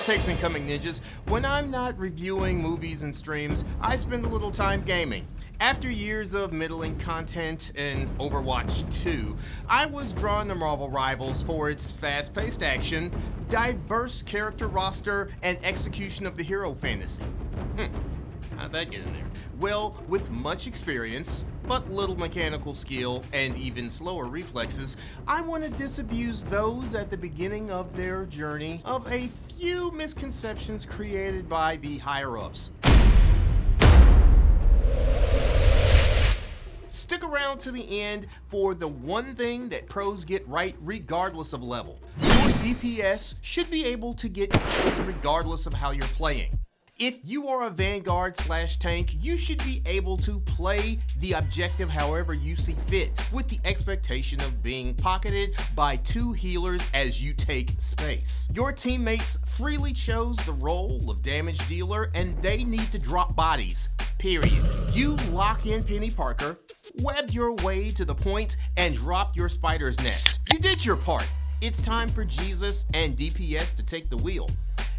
Takes incoming ninjas. When I'm not reviewing movies and streams, I spend a little time gaming. After years of middling content in Overwatch 2, I was drawn to Marvel Rivals for its fast-paced action, diverse character roster, and execution of the hero fantasy. How'd that get in there? Well, with much experience, but little mechanical skill, and even slower reflexes, I want to disabuse those at the beginning of their journey of a few misconceptions created by the higher-ups. Stick around to the end for the one thing that pros get right regardless of level. Your DPS should be able to get kills regardless of how you're playing. If you are a Vanguard/tank, you should be able to play the objective however you see fit, with the expectation of being pocketed by two healers as you take space. Your teammates freely chose the role of damage dealer, and they need to drop bodies, period. You lock in Penny Parker, web your way to the point, and drop your spider's nest. You did your part. It's time for Jesus and DPS to take the wheel.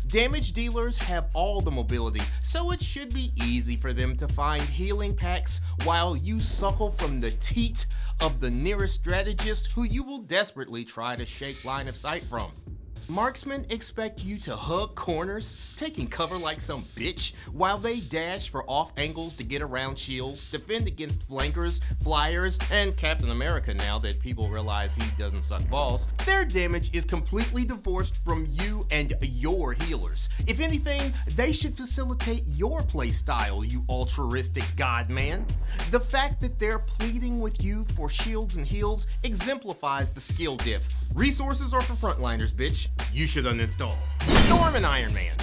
Damage dealers have all the mobility, so it should be easy for them to find healing packs while you suckle from the teat of the nearest strategist who you will desperately try to shake line of sight from. Marksmen expect you to hug corners, taking cover like some bitch, while they dash for off angles to get around shields, defend against flankers, flyers, and Captain America now that people realize he doesn't suck balls. Their damage is completely divorced from you and your healers. If anything, they should facilitate your playstyle, you altruistic godman. The fact that they're pleading with you for shields and heals exemplifies the skill diff. Resources are for frontliners, bitch. You should uninstall. Storm and Iron Man.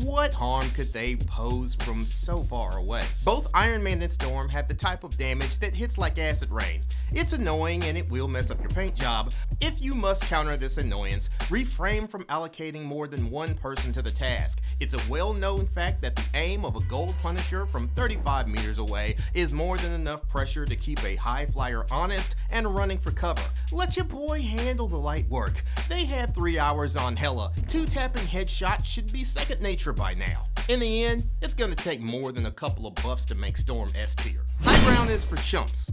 What harm could they pose from so far away? Both Iron Man and Storm have the type of damage that hits like acid rain. It's annoying and it will mess up your paint job. If you must counter this annoyance, refrain from allocating more than one person to the task. It's a well-known fact that the aim of a gold Punisher from 35 meters away is more than enough pressure to keep a high flyer honest and running for cover. Let your boy handle the light work. They have 3 hours on Hela. 2-tapping headshots should be second nature by now. In the end, it's gonna take more than a couple of buffs to make Storm S tier. High ground is for chumps.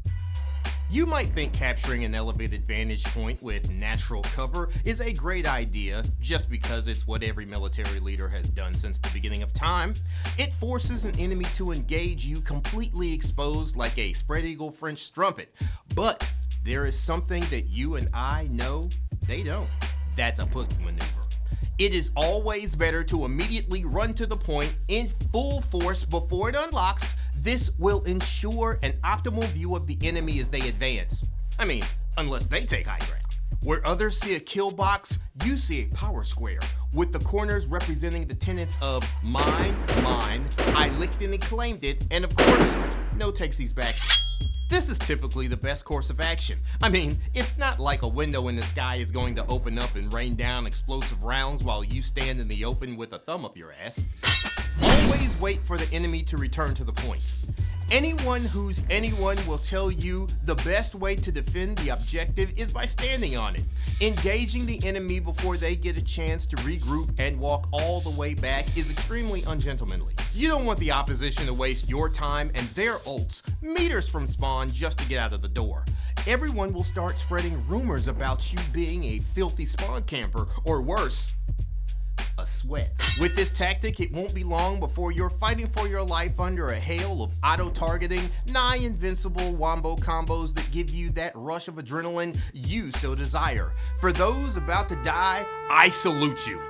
You might think capturing an elevated vantage point with natural cover is a great idea just because it's what every military leader has done since the beginning of time. It forces an enemy to engage you completely exposed like a spread eagle French strumpet. But there is something that you and I know they don't. That's a pussy maneuver. It is always better to immediately run to the point in full force before it unlocks. This will ensure an optimal view of the enemy as they advance. I mean, unless they take high ground. Where others see a kill box, you see a power square, with the corners representing the tenets of mine, I licked and claimed it, and of course, no takesies backsies. This is typically the best course of action. I mean, it's not like a window in the sky is going to open up and rain down explosive rounds while you stand in the open with a thumb up your ass. Always wait for the enemy to return to the point. Anyone who's anyone will tell you the best way to defend the objective is by standing on it, engaging the enemy before they get a chance to regroup and walk all the way back is extremely ungentlemanly. You don't want the opposition to waste your time and their ults meters from spawn just to get out of the door. Everyone will start spreading rumors about you being a filthy spawn camper, or worse, a sweat. With this tactic, it won't be long before you're fighting for your life under a hail of auto-targeting, nigh invincible wombo combos that give you that rush of adrenaline you so desire. For those about to die, I salute you.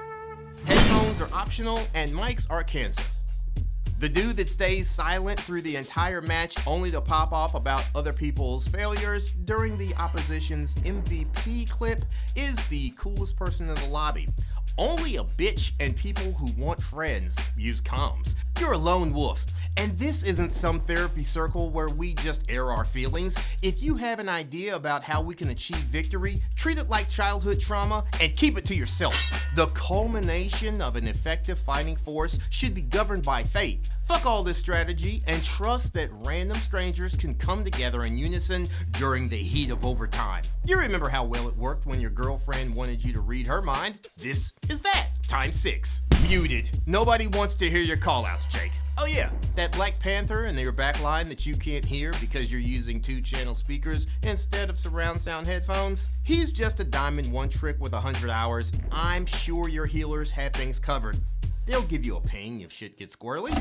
Headphones are optional and mics are cancer. The dude that stays silent through the entire match only to pop off about other people's failures during the opposition's MVP clip is the coolest person in the lobby. Only a bitch and people who want friends use comms. You're a lone wolf. And this isn't some therapy circle where we just air our feelings. If you have an idea about how we can achieve victory, treat it like childhood trauma and keep it to yourself. The culmination of an effective fighting force should be governed by fate. Fuck all this strategy and trust that random strangers can come together in unison during the heat of overtime. You remember how well it worked when your girlfriend wanted you to read her mind? This is that, times 6. Muted. Nobody wants to hear your callouts, Jake. Oh yeah, that Black Panther in your back line that you can't hear because you're using 2-channel speakers instead of surround sound headphones? He's just a diamond one trick with 100 hours. I'm sure your healers have things covered. They'll give you a ping if shit gets squirrely.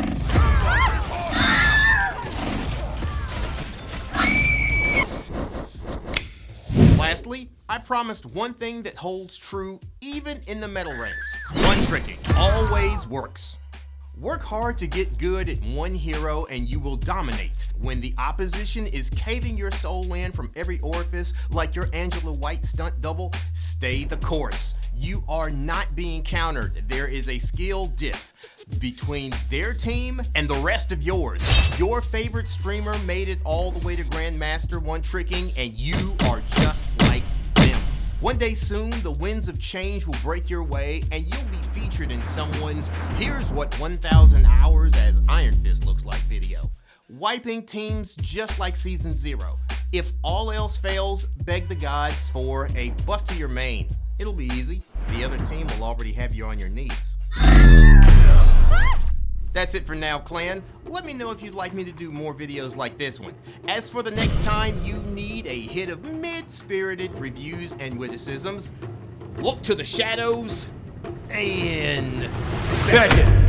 Lastly, I promised one thing that holds true even in the metal ranks. One-tricking always works. Work hard to get good at one hero and you will dominate. When the opposition is caving your soul in from every orifice like your Angela White stunt double, stay the course. You are not being countered. There is a skill diff between their team and the rest of yours. Your favorite streamer made it all the way to Grandmaster one-tricking and you are just like them. One day soon, the winds of change will break your way and you'll be featured in someone's "Here's what 1,000 hours as Iron Fist looks like" video. Wiping teams just like Season 0. If all else fails, beg the gods for a buff to your main. It'll be easy. The other team will already have you on your knees. That's it for now, clan. Let me know if you'd like me to do more videos like this one. As for the next time you need a hit of mid-spirited reviews and witticisms, look to the shadows and... That's it.